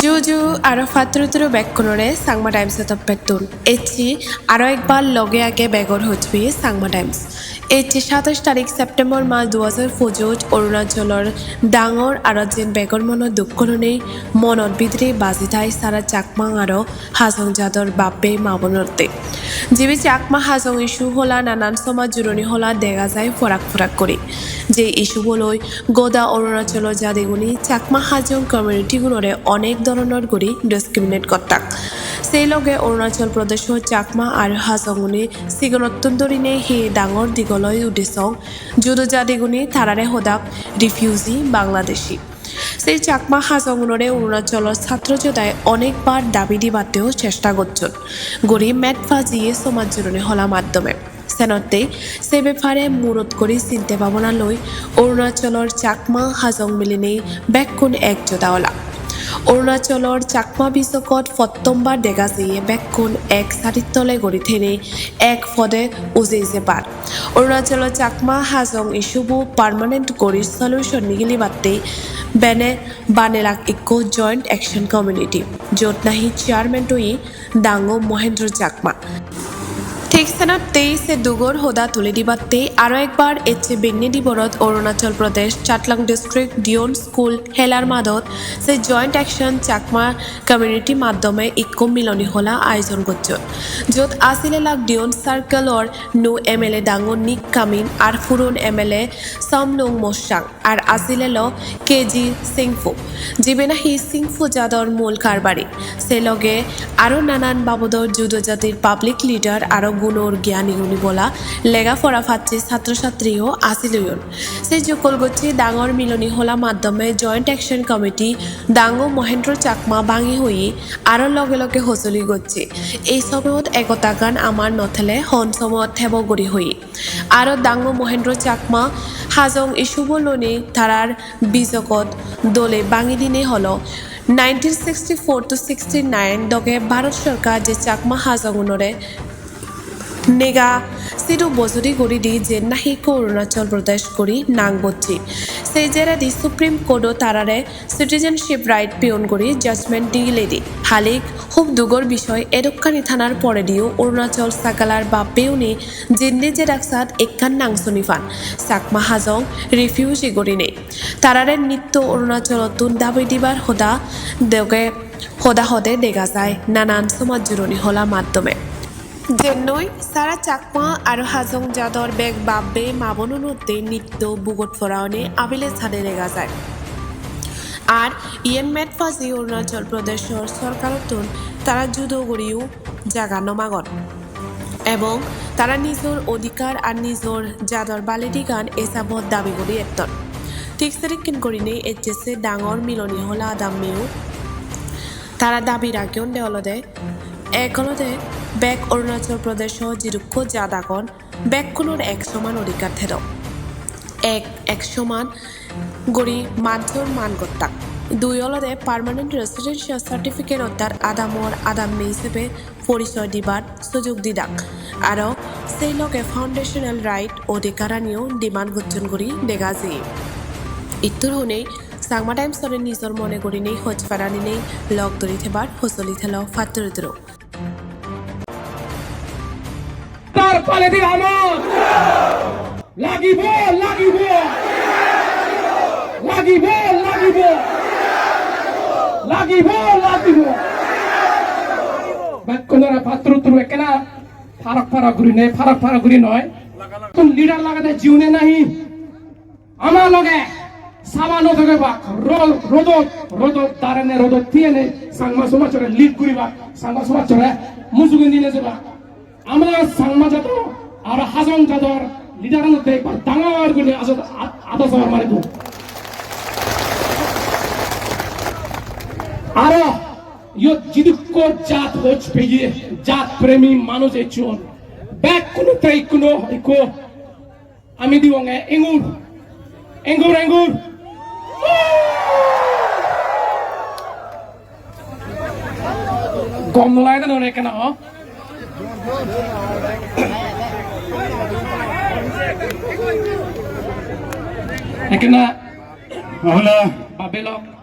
Juju aro fatruturu bekkonore Sangma Times petun. Echi aro ekbar loge age begor hojbi Sangma Times. Echi 27 তারিখ September মাস 2025 অৰুণাচলৰ ডাঙৰ আৰু যেন বেগৰ মনত দুখৰণে মনত বিদ্ৰে বাজি থাই সারা চাকমা আৰু হাজং জাদৰ বাপে মাবনতে যিবি চাকমা-হাজং ইস্যু হলা নানান সমাজ জুৰণি হলা দেখা যায় ফরাক কৰি যে ইস্যু বলৈ গোদা অৰুণাচলৰ জাদিগুনি চাকমা-হাজং কমিউনিটি গুণৰে অনেক ধৰণৰ কৰি ডিসক্রিমিনেট করতাক সেই লগে অৰুণাচল প্ৰদেশৰ চাকমা আৰু হাজংগুনি সিগনত্তন্দৰিনে হে ডাঙৰ দিগলৈ উদ্দেশ্যং যুদু জাদিগুনি তারারে হদাক রিফিউজি বাংলাদেশি সেই চাকমা-হাজংরে অৰুণাচলৰ ছাত্র জোদায় অনেকবার দাবি দিবাতেও চেষ্টা করছেন গড়ি মেট ফাজিয়ে সমাজ জুড়ে হলা মাধ্যমে সেনতে সে ব্যাপারে মুরত করে চিন্তে ভাবনা লই অৰুণাচলৰ চাকমা-হাজং মিলিনেই বেকুন এক জোদাওলা অৰুণাচলৰ চাকমা বিচকত প্রথমবার দেখা যায় বেকুন এক সারিতলে গড়ি থেনে এক ফদে উজেছে পার অৰুণাচলৰ চাকমা-হাজং ইস্যুবু পার্মানেন্ট গড়ি সলিউশন নিগিলি বাতে বেনে বানেলাক ইকো জয়েন্ট অ্যাকশন কমিউনিটি য'ত নাহি চেয়ারম্যান টই ডাঙো মহেন্দ্র চাকমা ঠিক সেনাতেই সে দুগর হোদা তুলে দিবাতে আরও একবার এচ্ছে বেগনি দিবরত অৰুণাচল প্রদেশ চাটলাং ডিস্ট্রিক্ট ডিয়ন স্কুল হেলার মাদত সে জয়েন্ট অ্যাকশন চাকমা কমিউনিটি মাধ্যমে ইকো মিলনী হলা আয়োজন করছে য'ত আসিলে লাগ ডিয়ন সার্কেলর নু এমএলএ ডাঙর নিক কামিন আর ফুরন এমএলএ সমনুং মোসাং আর আসিলে ল কেজি সিংফু যিবে নাহি সিংফু জাদর মূল কারবারি সে লগে আরও নানান বাবদর যুদ্ধ জাতির পাবলিক লিডার আরও গুণর জ্ঞানীগুণী বলা লেগাফরা ফাচ্ছি ছাত্রছাত্রীও আসিলইন সেই জকল গচ্ছি ডাঙর মিলনী হলা মাধ্যমে জয়েন্ট অ্যাকশন কমিটি ডাঙো মহেন্দ্র চাকমা ভাঙি হই আরও লগে লগে হচলি গচ্ছি এই সময়ত একতা গান আমার নথেলে হন সময়ত থেব গড়ি হই আরও ডাঙো মহেন্দ্র চাকমা হাজং ইস্যুবলনি তারার বিজকত দলে ভাঙি দিনে হল 1964 to 69 দগে ভারত সরকার যে চাকমা-হাজংরে নেগা সিডু বজুরি গড়ি দি যে নাহিকো অৰুণাচল প্রদেশ করি নাং বচ্ছি সেই জেরা দি সুপ্রিম কোর্টও তারারে সিটিজেনশিপ রাইট পিয়ন করি জাজমেন্ট দিলে দি হালিক খুব দুগর বিষয় এদক্কানি থানার পরে দিও অৰুণাচল সাকালার বা পেউনি জিন্দি যে রাকসাত একখান নাংসনি ফান চাকমা-হাজং রিফিউজি গড়ি নেই তারারে নিত্য অৰুণাচলতুন দাবি দিবার হদা দেগে হদে দেখা যায় নানান সমাজ জুড়নি হলা মাধ্যমে যেনই সারা চাকমা আর হাজং জাদর বেগ বাব্বে মাবনুনতে নিত্য বুগট ফরাওনে আবিলে ছাদে দেখা যায় আর ইয়েন মেট ফাজি অৰুণাচল প্রদেশের সরকারতন তারা যুদ্ধ গড়িও জাগা নমাগন এবং তারা নিজের অধিকার আর নিজের জাদর বালিদি গান এসাবত দাবি করি এত্তন ঠিক সেরিকিন করিনে এচেছে ডাঙর মিলনী হলা আদাম্মেও তারা দাবি রাখিয়ন দেওলদে একলদে বেক অৰুণাচল প্রদেশ জিরুক্ষ জাদাগন বেকখনৰ এক সমান অধিকার থেদ এক সমান গড়ি মাধ্যর মান গত্তাক দুই অলদে পার্মানেন্ট রেসিডেন্সিয়াল সার্টিফিকেট অর্থাৎ আদামর আদাম্মে হিসেবে পরিচয় দিবার সুযোগ দিদাক আরও সেই লগে ফাউন্ডেশনাল রাইট অধিকারানিও ডিমান্ড গচ্ছন করি দেখা যায় ইত্তর হনেই সাংমা টাইমসরে নিজর মনে করি নেই হজ ফারানি নেই লগ দরি থেবার হসলি থেল ফাত্তর পালেদি আমত লাগিব লাগিব লাগিব লাগিব লাগিব লাগিব বাক্যনরা পাত্রত্র একনা ফারাক ঘুরি নয় তুমি লিডার লাগাতে জিউনে নাহি আমার লগে সামানো থেকে বা রোদ তারানে রোদ তিয়েনে সাংমা সমাজরে লিড করিবা সাংমা সমাজরে মুজুগিন দিনে যাবা আমরা সাংমা জাত আর হাজং জাতর লিডারের মধ্যে একবার ডাঙর করে আদা সবার মারিব আর ইয়ো জিদুক্ষ জাত হচ্ছে পেয়ে জাত প্রেমী মানুষ এচুন back kuno try kuno iko ami diwonge engur engur gom nolai ta nore kana ho ekena Hola. babelok